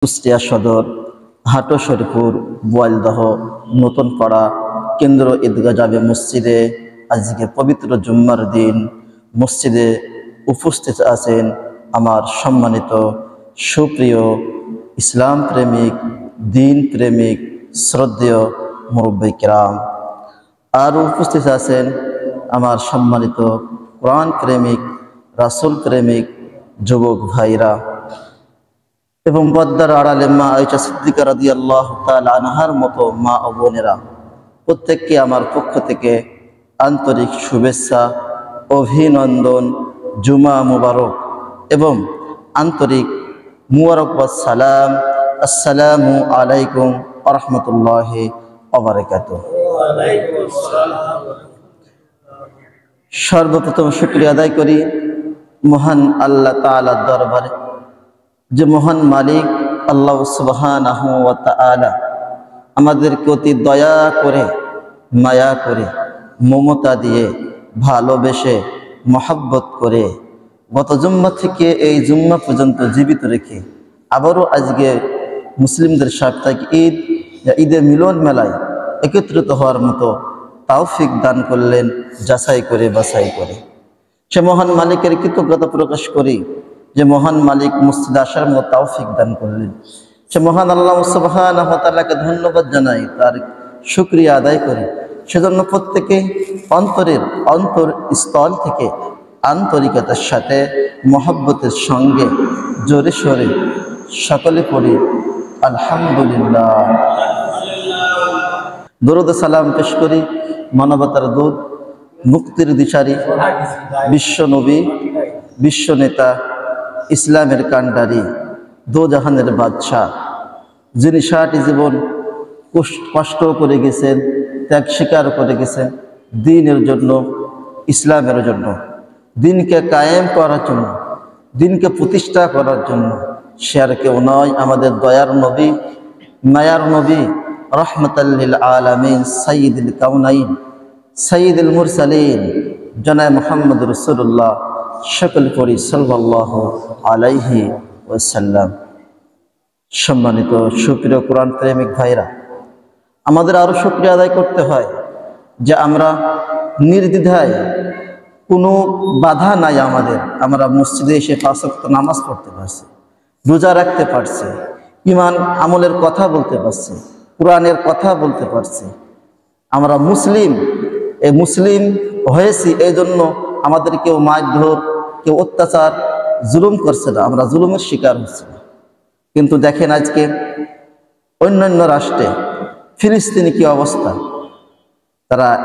কুষ্টিয়া সদর, হাটো শরীফপুর, বোয়ালদহ, নতুন পাড়া কেন্দ্র ঈদগাহ জামে মসজিদে আজকে পবিত্র জুম্মার দিন মসজিদে উপস্থিত আছেন আমার সম্মানিত সুপ্রিয় ইসলাম প্রেমিক, দিন প্রেমিক, শ্রদ্ধেয় মুরব্বী কিরাম। আর উপস্থিত আছেন আমার সম্মানিত কোরআন প্রেমিক, রাসূল প্রেমিক যুবক ভাইরা এবং পর্দার আড়ালে মা আয়েশা সিদ্দিকা রাদিয়াল্লাহু তাআলা আনহার মতো মা ও বোনেরা, প্রত্যেককে আমার পক্ষ থেকে আন্তরিক শুভেচ্ছা, অভিনন্দন, জুমা মুবারক এবং আন্তরিক মুবারকবাদ সালাম। আসসালামু আলাইকুম ওয়া রাহমাতুল্লাহি ওয়া বারাকাতুহু। সর্বপ্রথম শুকরিয়া আদায় করি মহান আল্লাহ তাআলার দরবারে, যে মহান মালিক আল্লাহ সুবহানাহু ওয়া তাআলা আমাদেরকে অতি দয়া করে, মায়া করে, মমতা দিয়ে, ভালোবেসে, মহব্বত করে গত জুম্মা থেকে এই জুম্মা পর্যন্ত জীবিত রেখে আবারও আজকে মুসলিমদের সাপ্তাহিক ঈদ, ঈদে মিলন মেলায় একত্রিত হওয়ার মতো তৌফিক দান করলেন, যাচাই করে বাছাই করে। সে মহান মালিকের কৃতজ্ঞতা প্রকাশ করি যে মহান মালিক মসজিদে আসার মতো তৌফিক দান করলেন। সে মহান আল্লাহ সুবহানাহু ওয়া তাআলাকে ধন্যবাদ জানাই, তার শুকরিয়া আদায় করি। সেজন্য প্রত্যেকে অন্তরের অন্তরস্থল থেকে আন্তরিকতার সাথে মহব্বতের সঙ্গে জোরে সোরে সকলে পড়ি আলহামদুলিল্লাহ। দরুদ সালাম পেশ করি মানবতার দূত, মুক্তির দিশারি, বিশ্ব নবী, বিশ্ব নেতা, ইসলামের কান্ডারি, দোজাহানের বাদশাহ, যিনি 60 জীবন কষ্ট করে গেছেন, ত্যাগ স্বীকার করে গেছেন দ্বীনের জন্য, ইসলামের জন্য, দ্বীনকে কায়েম করার জন্য, দ্বীনকে প্রতিষ্ঠা করার জন্য। সে আর কেউ নয়, আমাদের দয়ার নবী, মায়ার নবী, রহমাতাল লিল আলামিন, সাইয়্যিদুল কাউনাইন, সাইয়্যিদুল মুরসালিন, জনাব মুহাম্মদ রাসূলুল্লাহ, সকল পড়ি সাল্লাল্লাহু আলাইহি ওয়াসাল্লাম। সম্মানিত সুপ্রিয় কোরআন প্রেমিক ভাইরা, আমাদের আরো শুকরিয়া আদায় করতে হয় যে আমরা নির্দ্বিধায়, কোনো বাধা নাই আমাদের, আমরা মসজিদে এসে 5 ওয়াক্ত নামাজ পড়তে পারছি, রোজা রাখতে পারছি, ঈমান আমলের কথা বলতে পারছি, কোরআনের কথা বলতে পারছি। আমরা মুসলিম, এই মুসলিম হয়েছি এই জন্য আমাদের কেউ মারধর, কেউ অত্যাচার, জুলুম করছে না, আমরা জুলুমের শিকার হচ্ছি না। কিন্তু দেখেন আজকে অন্যান্য রাষ্ট্রে, ফিলিস্তিনি কি অবস্থা,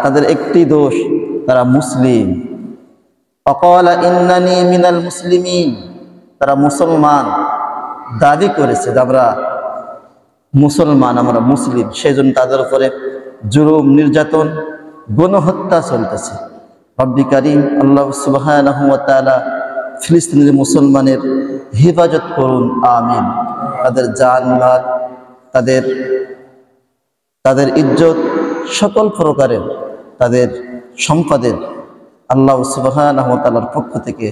তাদের একটি দোষ, তারা মুসলিম। অকালা ইন্নানি মিনাল মুসলিমিন, তারা মুসলমান দাবি করেছে যে আমরা মুসলমান, আমরা মুসলিম। সেই জন্য তাদের উপরে জুলুম, নির্যাতন, গণহত্যা চলতেছে। রব্বি কারীম আল্লাহ সুবহানাহু ওয়া তাআলা ফিলিস্তিনের মুসলমানের হেফাজত করুন, আমিন। তাদের জান-মাল, তাদের ইজ্জত, সকল প্রকারের তাদের সম্পদের আল্লাহ সুবহানাহু ওয়া তাআলার পক্ষ থেকে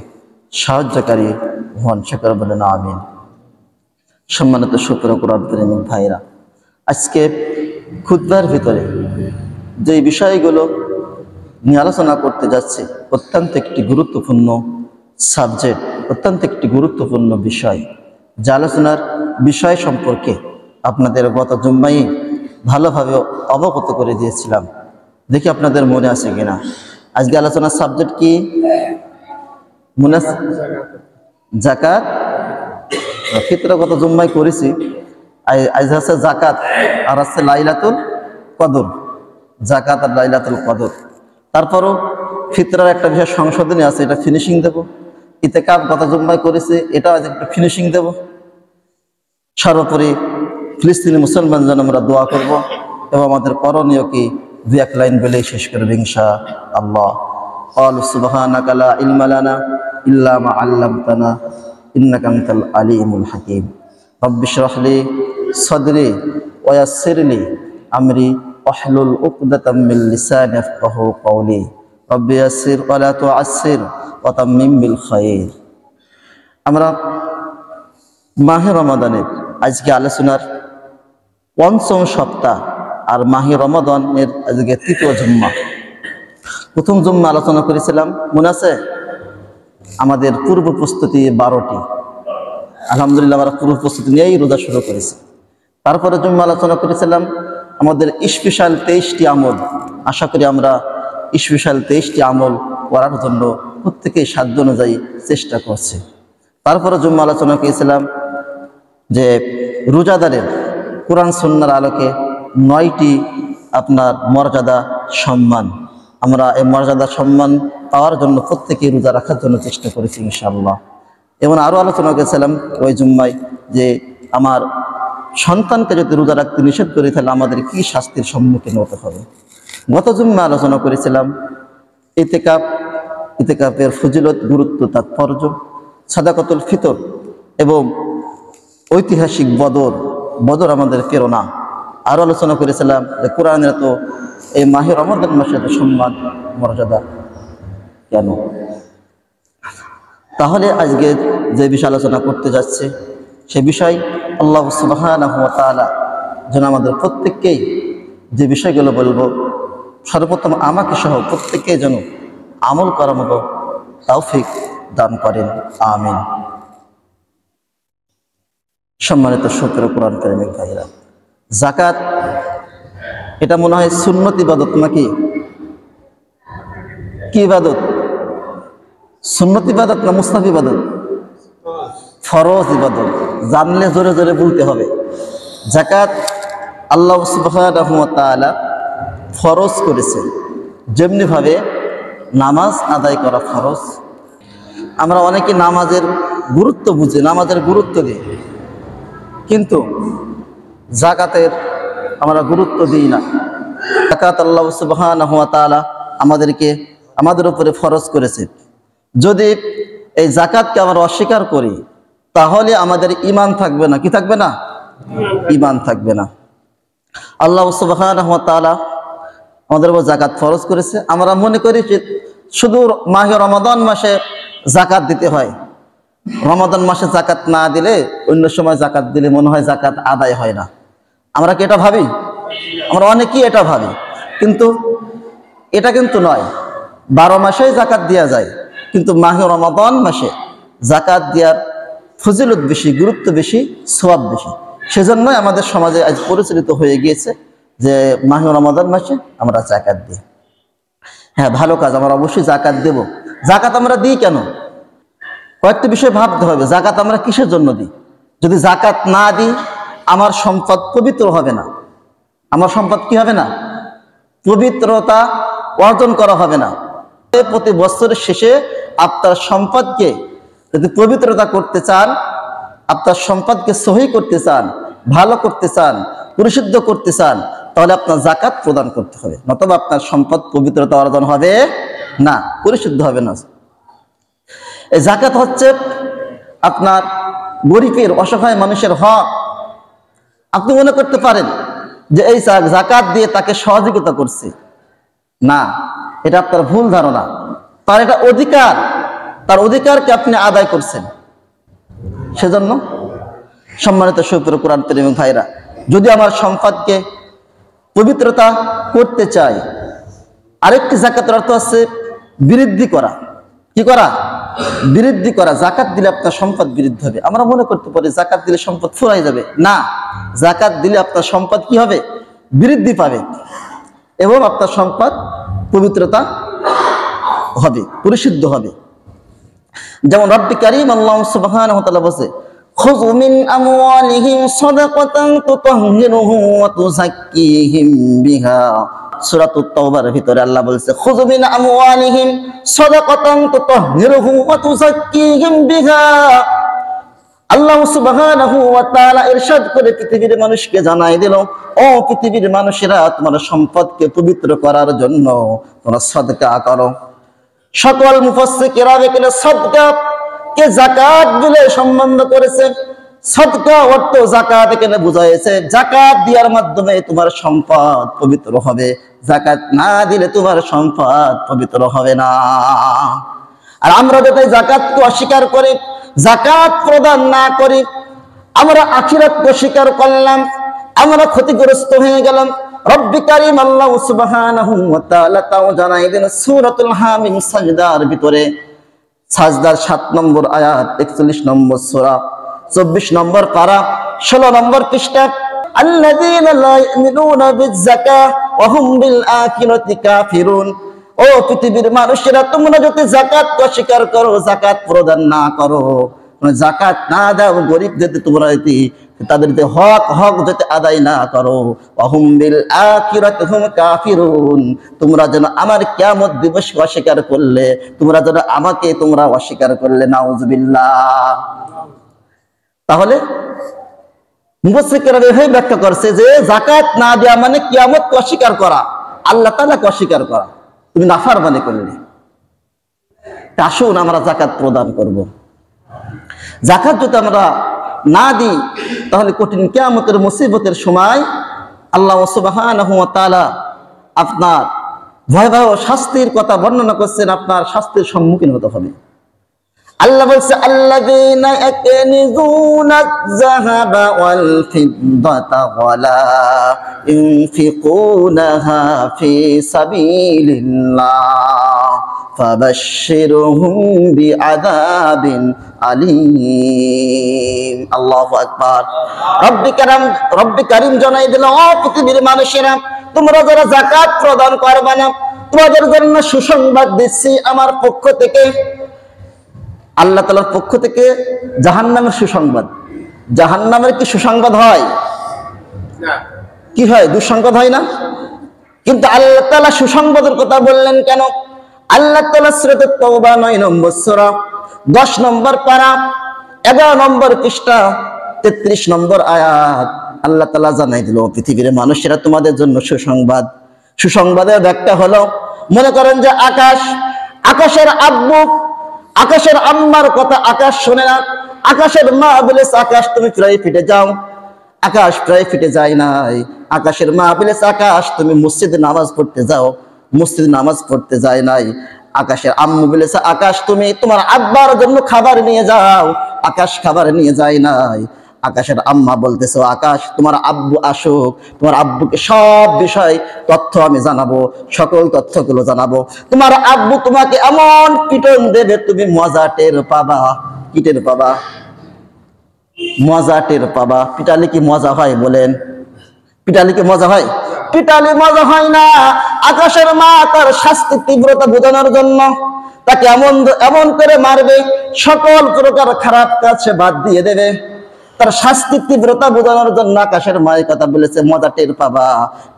সাহায্যকারী হন, সকলে বলেন আমিন। সম্মানিত সুপ্রিয় কোরআন প্রেমিক ভাইরা, আজকে খুতবার ভিতরে যে বিষয়গুলো নিয়ে আলোচনা করতে যাচ্ছে অত্যন্ত একটি গুরুত্বপূর্ণ সাবজেক্ট, অত্যন্ত একটি গুরুত্বপূর্ণ বিষয়। যে আলোচনার বিষয় সম্পর্কে আপনাদের গত জুম্মায় ভালোভাবে অবগত করে দিয়েছিলাম, দেখি আপনাদের মনে আছে কিনা। আজকে আলোচনার সাবজেক্ট কি মনে আছে? যাকাত, ফিতরা গত জুম্মায় করেছি। আজ আছে যাকাত আর আছে লাইলাতুল কদর, যাকাত আর লাইলাতুল কদর। তারপরও ফিতরার একটা বিষয় সংশোধনী আছে, এটা ফিনিশিং দেব। ইতিকাফ গত জুম্মায় করেছে, এটা আজ একটা ফিনিশিং দেব। সর্বোপরি ফিলিস্তিনি মুসলমান যেন আমরা দোয়া করব এবং আমাদের করণীয় কি 2-1 লাইন বলেই শেষ করবে ইনশাআল্লাহ। ক্বালু সুবহানাকা লা ইলমা লানা ইল্লা মা আল্লামতানা ইন্নাকা আনতাল আলিমুল হাকীম। রব্বি ইশরাহ লি সাদরি ওয়া ইয়াসসির লি আমরি ওয়াহলুল উকদাতাম মিন লিসানি ইয়াফকাহু কওলি। রব্বি ইয়াসসির ওয়া লা তুআসসির ওয়া তাম্মিম বিল খায়র। আমরা মাহে রমাদানের আজকে আলোচনার পঞ্চম সপ্তাহ আর মাহে রমাদানের আজকে তৃতীয় জুম্মা। প্রথম জুম্মা আলোচনা করেছিলাম, মনে আছে? আমাদের পূর্ব প্রস্তুতি 12টি। আলহামদুলিল্লাহ আমরা পূর্ব প্রস্তুতি নিয়েই রোজা শুরু করেছি। তারপরে জুম্মা আলোচনা করেছিলাম আমাদের স্পেশাল 23টি আমল। আশা করি আমরা স্পেশাল 23টি আমল করার জন্য প্রত্যেকেই সাধ্য অনুযায়ী চেষ্টা করছি। তারপরে জুম্মা আলোচনা করেছিলাম যে রোজাদারের কোরআন সুন্নাহর আলোকে 9টি আপনার মর্যাদা সম্মান। আমরা এই মর্যাদা সম্মান পাওয়ার জন্য প্রত্যেকেই রোজা রাখার জন্য চেষ্টা করেছি ইনশাআল্লাহ। এবং আরও আলোচনা করেছিলাম ওই জুম্মায় যে আমার সন্তানকে যদি রোজা রাখতে নিষেধ করি তাহলে আমাদের কি শাস্তির সম্মুখীন হতে হবে। গত জুম্মা আলোচনা করেছিলাম ইতিকাফের ফজিলত, গুরুত্ব, তাৎপর্য, সাদাকাতুল ফিতর এবং ঐতিহাসিক বদর আমাদের প্রেরণা। আরও আলোচনা করেছিলাম যে কোরআনের তো এই মাহে রমাদান মাসের সম্মান মর্যাদা কেন। তাহলে আজকে যে বিষয় আলোচনা করতে যাচ্ছে সে বিষয় আল্লাহ সুবহানাহু ওয়া তাআলা যেন আমাদের প্রত্যেককেই যে বিষয়গুলো বলবো সর্বপ্রথম আমাকে সহ প্রত্যেককে যেন আমল করার মতো তৌফিক দান করেন, আমিন। সম্মানিত শুকর কোরআন প্রেমিক ভাইরা, যাকাত এটা মনে হয় সুন্নত ইবাদত নাকি? কি ইবাদত? সুন্নত ইবাদত না মুস্তাহাব ইবাদত? ফরজ ইবাদত। জানলে জোরে জোরে বলতে হবে। যাকাত আল্লাহ সুবহানাহু ওয়া তাআলা ফরজ করেছে, যেমনিভাবে নামাজ আদায় করা ফরজ। আমরা অনেকে নামাজের গুরুত্ব বুঝি, নামাজের গুরুত্ব দিই, কিন্তু যাকাতের আমরা গুরুত্ব দিই না। যাকাত আল্লাহ সুবহানাহু ওয়া তাআলা আমাদের উপরে ফরজ করেছে। যদি এই যাকাতকে আমরা অস্বীকার করি তাহলে আমাদের ঈমান থাকবে না। কি থাকবে না? ঈমান থাকবে না। আল্লাহ সুবহানাহু ওয়া তাআলা আমাদের উপর যাকাত ফরজ করেছে। আমরা মনে করি যে শুধু মাহে রমাদান মাসে যাকাত দিতে হয়, রমাদান মাসে যাকাত না দিলে অন্য সময় যাকাত দিলে মনে হয় যাকাত আদায় হয় না। আমরা কি এটা ভাবি? আমরা অনেকেই এটা ভাবি, কিন্তু এটা কিন্তু নয়। 12 মাসেই যাকাত দেওয়া যায়, কিন্তু মাহে রমাদান মাসে যাকাত দেওয়ার ফজিলত বেশি, গুরুত্ব বেশি, সওয়াব বেশি। সেজন্যই আমাদের সমাজে আজ পরিচালিত হয়ে গিয়েছে যে মাহে রমাদান মাসে আমরা যাকাত দিই। হ্যাঁ, ভালো কাজ, আমরা অবশ্যই যাকাত দেব। যাকাত আমরা দিই কেন? কয়েকটি বিষয় ভাবতে হবে। যাকাত আমরা কিসের জন্য দিই? যদি যাকাত না দিই আমার সম্পদ পবিত্র হবে না। আমার সম্পদ কি হবে না? পবিত্রতা অর্জন করা হবে না। প্রতি বছরের শেষে আপনার সম্পদকে যদি পবিত্রতা করতে চান, আপনার সম্পদকে সহি করতে চান, ভালো করতে চান, পরিশুদ্ধ করতে চান, তাহলে আপনার যাকাত প্রদান করতে হবে, নতুবা আপনার সম্পদ পবিত্রতা অর্জন হবে না, পরিশুদ্ধ হবে না। এই যাকাত হচ্ছে আপনার গরিবের, অসহায় মানুষের হক। আপনি মনে করতে পারেন যে এই যাকাত দিয়ে তাকে সহযোগিতা করছে, না, এটা আপনার ভুল ধারণা। তার এটা অধিকার, তার অধিকারকে আপনি আদায় করছেন। সেজন্য সম্মানিত শুকর কোরআন প্রেমিক ভাইরা, যদি আমার সম্পদকে পবিত্রতা করতে চাই, আরেকটি যাকাতের অর্থ আছে বৃদ্ধি করা। কি করা? বৃদ্ধি করা। যাকাত দিলে আপনার সম্পদ বৃদ্ধি হবে। আমরা মনে করতে পারি যাকাত দিলে সম্পদ ফুরাই যাবে, না, যাকাত দিলে আপনার সম্পদ কি হবে? বৃদ্ধি পাবে এবং আপনার সম্পদ পবিত্রতা হবে, পরিশুদ্ধ হবে। যেমন রব্বি কারীম আল্লাহ সুবহানাহু ওয়া তাআলা বলেছে, খুয মিন আমওয়ালিহিম সাদাকাতান তুতাহহিরুহুম ওয়া তুযাক্কিহিম বিহা। সূরাতুত তাওবার ভিতরে আল্লাহ বলেছে, খুয মিন আমওয়ালিহিম সাদাকাতান তুতাহহিরুহুম ওয়া তুযাক্কিহিম বিহা। আল্লাহ সুবহানাহু ওয়া তাআলা ইরশাদ করে পৃথিবীর মানুষকে জানাই দিল, ও পৃথিবীর মানুষেরা, তোমার সম্পদকে পবিত্র করার জন্য তোমরা সদকা করো। সকল মুফাসসির কিরাম এখানে সদকা কে যাকাত বলে সম্বন্ধ করেছে। সদকা অর্থ যাকাত এখানে বোঝাইছে। যাকাত দেওয়ার মাধ্যমে তোমার সম্পদ পবিত্র হবে, যাকাত না দিলে তোমার সম্পদ পবিত্র হবে না। আর আমরা যদি যাকাতকে অস্বীকার করি, যাকাত প্রদান না করি, আমরা আখিরাতকে স্বীকার করলাম, আমরা ক্ষতিগ্রস্ত হয়ে গেলাম। রব্বি কারীম আল্লাহ সুবহানাহু ওয়া তাআলা তাও জানাই দেন সূরাতুল হামিম সাজদার ভিতরে, সাজদার 7 নম্বর আয়াত, 41 নম্বর সূরা, 24 নম্বর পারা, 16 নম্বর পৃষ্ঠা, আল্লাযীনা লা ইউমিনুনা বিয-যাকাহ ওয়া হুম বিল আখিরাতি কাফিরুন। ও পৃথিবীর মানুষেরা, তোমরা যদি যাকাতকে অস্বীকার করো, যাকাত প্রদান না করো, যাকাত না দাও, গরিবদের তোমরা তাদের হক যাতে আদায় না করো, ওয়া হুম বিল আখিরাতি হুম কাফিরুন, তোমরা যেন আমার কিয়ামত দিবসকে অস্বীকার করলে, তোমরা যেন আমাকে তোমরা অস্বীকার করলে। নাউযুবিল্লাহ। তাহলে মুফাসসিররা এভাবে ব্যাখ্যা করছে যে যাকাত না দেওয়া মানে কিয়ামতকে অস্বীকার করা, আল্লাহ তাআলাকে অস্বীকার করা, তুমি নাফরমানি করলে। আসুন আমরা যাকাত প্রদান করব। যাকাত যদি আমরা না দিই তাহলে কঠিন কিয়ামতের মুসিবতের সময় আল্লাহ সুবহানাহু ওয়া তাআলা আপনার ভয়াবহ শাস্তির কথা বর্ণনা করছেন, আপনার শাস্তির সম্মুখীন হতে হবে। আল্লাহ বলছে আল্লাযীনা ইয়াকনিজুনা আয-যাহাবা ওয়াল ফিদ্দাতা ওয়ালা ইউনফিকুনাহা ফি সাবিলিল্লাহ ফাবাশশিরহুম বিআযাবিন আলীম। আল্লাহু আকবার। রব্বি কারীম জানাই দিল, ও পৃথিবীর মানুষেরা, তোমরা যারা যাকাত প্রদান করবে না, তোমাদের জন্য সুসংবাদ দিচ্ছি আমার পক্ষ থেকে, আল্লাহ তাআলার পক্ষ থেকে জাহান্নামের সুসংবাদ। জাহান্নামের কি সুসংবাদ হয়? না। কি হয়? দুঃসংবাদ হয় না? কিন্তু আল্লাহ তাআলা সুসংবাদের কথা বললেন কেন? আল্লাহ তাআলা সূরা তাওবা 9 নম্বর সূরা, 10 নম্বর পারা, 11 নম্বর পৃষ্ঠা, 33 নম্বর আয়াত আল্লাহ তাআলা জানাই দিল, পৃথিবীর মানুষেরা তোমাদের জন্য সুসংবাদ। সুসংবাদের ব্যাখ্যা হলো, মনে করেন যে আকাশের আব্বু, আকাশের আম্মার কথা আকাশ শোনে না, আকাশের মা বলেছে আকাশ তুমি প্রায় ফিটে যাও, আকাশ প্রায় ফিটে যায় নাই। আকাশের মা বলেছে আকাশ তুমি মসজিদে নামাজ পড়তে যাও, মসজিদে নামাজ পড়তে যায় নাই। আকাশের আম্মু বলেছে আকাশ তুমি তোমার আব্বার জন্য খাবার নিয়ে যাও, আকাশ খাবার নিয়ে যায় নাই। আকাশের আম্মা বলতেছো আকাশ তোমার আব্বু আসুক, তোমার আব্বুকে সব বিষয় তথ্য আমি জানাবো, সকল তথ্যগুলো জানাবো। তোমার আব্বু তোমাকে এমন পিটন দেবে তুমি মজা টের পাবা। কি টের পাবা? মজা টের পাবা। পিটালে কি মজা হয় বলেন? পিটালে কি মজা হয়? পিটালে মজা হয় না। আকাশের মা তার শাস্তির তীব্রতা বোঝানোর জন্য তাকে এমন করে মারবে, সকল প্রকার খারাপ কাজ সে বাদ দিয়ে দেবে। তার শাস্তির তীব্রতা বোঝানোর জন্য আকাশের মায়ের কথা বলেছে মজা টের পাবা।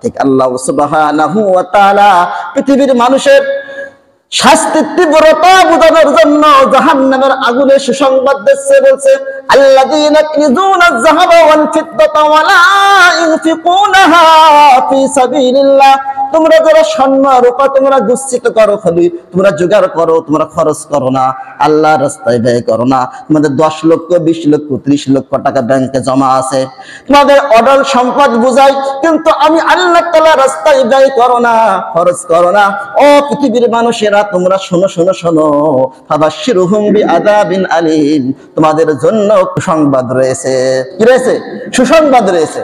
ঠিক আল্লাহ সুবহানাহু ওয়া তাআলা পৃথিবীর মানুষের শাস্তির তীব্রতা বোঝানোর জন্য জাহান্নামের আগুনের সুসংবাদ দিচ্ছে, বলছে আল্লাযীনা ইয়াকনিজুনা আয-যাহাবা ওয়াল ফিদ্দাতা ওয়া লা ইউনফিকুনাহা ফি সাবিলিল্লাহ। তোমরা যারা স্বর্ণ রূপা তোমরা গচ্ছিত করো, খালি তোমরা জোগাড় করো, তোমরা খরচ করো না, আল্লাহর রাস্তায় ব্যয় করো না। তোমাদের 10 লক্ষ 20 লক্ষ 30 লক্ষ টাকা ব্যাংকে জমা আছে, তোমাদের অডল সম্পদ বুঝাই, কিন্তু আমি আল্লাহ তাআলার রাস্তায় ব্যয় করো না, খরচ করো না। ও পৃথিবীর মানুষেরা তোমরা শোনো শোনো শোনো, ফাবাশশিরহুম বিআযাবিন আলীম, তোমাদের জন্য সুসংবাদ রয়েছে। কি রয়েছে? সুসংবাদ রয়েছে।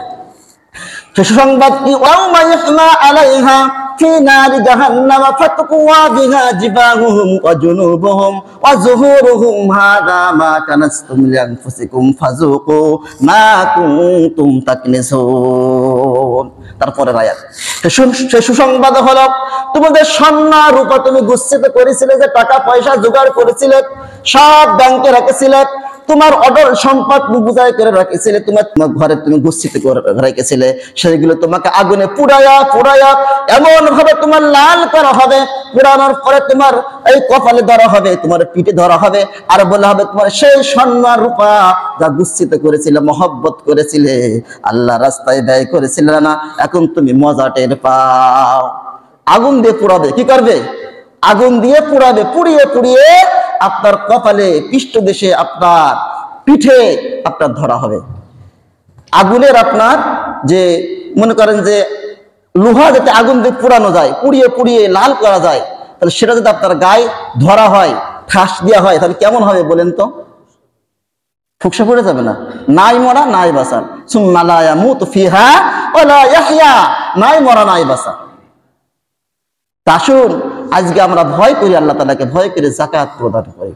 সুসংবাদ কি? ওয়াউমা ইউহমা আলাইহা ফি নারি জাহান্নাম ফাতকুয়া বিহা জিবাহুম ওয়া জুনুবুহুম ওয়া যুহুরুহুম হাযা মা কানাসতুম লিআনফুসিকুম ফাযুকু মা কুনতুম তাকনিজুন। তারপরের আয়াত, সে সুসংবাদ হলো তোমাদের স্বর্ণ রূপা তুমি গচ্ছিত করেছিলে, যে টাকা পয়সা জোগাড় করেছিলে, সব ব্যাংকে রেখেছিলে, তোমার অডল সম্পদ বুঝাই করে রাখেছিলে, তোমার ঘরে তুমি গচ্ছিত করে রেখেছিলে, সেগুলো তোমাকে আগুনে পুড়ায়া এমন ভাবে তোমার লাল করা হবে, পুড়ানোর পরে তোমার এই কপালে ধরা হবে, তোমার পিঠে ধরা হবে, আর বলা হবে তোমার সেই স্বর্ণ রূপা যা গচ্ছিত করেছিলে, মহব্বত করেছিলে, আল্লাহ রাস্তায় ব্যয় করেছিলে না, এখন তুমি মজা টের পাও। আগুন দিয়ে পুড়াবে। কি করবে? আগুন দিয়ে পুড়াবে, পুড়িয়ে আপনার কপালে, পৃষ্ঠদেশে, আপনার পিঠে আপনার ধরা হবে। আগুনের আপনার যে মনে করেন যে লোহা যাতে আগুন দিয়ে পুড়ানো যায়, পুড়িয়ে লাল করা যায়, তাহলে সেটা যদি আপনার গায়ে ধরা হয়, ঠাস দেওয়া হয়, তাহলে কেমন হবে বলেন তো? ফুকসা পড়ে যাবে না, নাই মরা নাই বাঁচা, সুম্মা লা ইয়ামুতু ফিহা ওয়া লা ইয়াহইয়া, নাই মরা নাই বাঁচা। আসুন আজকে আমরা ভয় করি, আল্লাহ তাআলাকে ভয় করে যাকাত প্রদান করি।